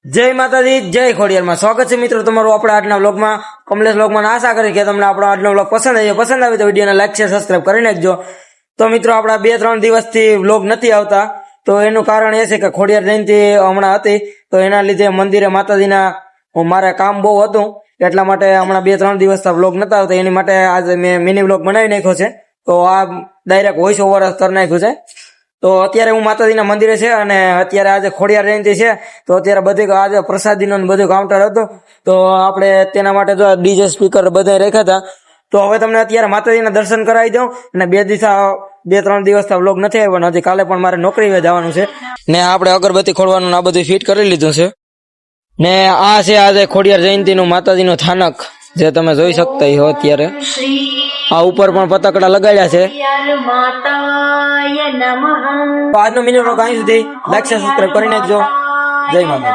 જય માતાજી, જય ખોડિયારમાં. સ્વાગત છે મિત્રો તમારું આપણા આજના વ્લોગમાં. કમલેશ વ્લોગમાં આશા કરી કે તમને આપણો આજનો વ્લોગ પસંદ આવે તો વિડીયોને લાઈક શેર સબસ્ક્રાઇબ કરી નાખજો. તો મિત્રો આપણા 2-3 દિવસથી વ્લોગ નથી આવતા, તો એનું કારણ એ છે કે ખોડિયાર જયંતિ હમણાં હતી, તો એના લીધે મંદિરે માતાજીના મારે કામ બહુ હતું, એટલા માટે હમણાં 2-3 દિવસથી વ્લોગ નતા આવતા. એની માટે આજે મેં મિની વ્લોગ બનાવી નાખ્યો છે. તો આ ડાયરેક્ટ વોઇસ ઓવર કરી નાખ્યું છે. તો અત્યારે હું માતાજીના મંદિરે છે અને અત્યારે આજે ખોડિયાર જયંતિ છે, તો અત્યારે બધી આજે પ્રસાદીનો બધું કાઉન્ટર હતું, તો આપણે તેના માટે જો ડીજે સ્પીકર બધા રાખ્યા હતા. તો હવે તમને અત્યારે માતાજીના દર્શન કરાવી દઉં. અને 2-3 દિવસ વ્લોગ નથી આવ્યો, હજી કાલે પણ મારે નોકરી જવાનું છે ને આપણે અગરબત્તી ખોલવાનું આ બધું ફિટ કરી લીધું છે. ને આ છે આજે ખોડિયાર જયંતિનું માતાજીનું થાનક, જે તમે જોઈ શકતા હો. અત્યારે આ ઉપર પણ પતકડા લગાડ્યા છે. તો આજનો મિની વ્લોગ અહીં સુધી. લાઈક સબસ્ક્રાઇબ કરી નાખજો. જય માતા.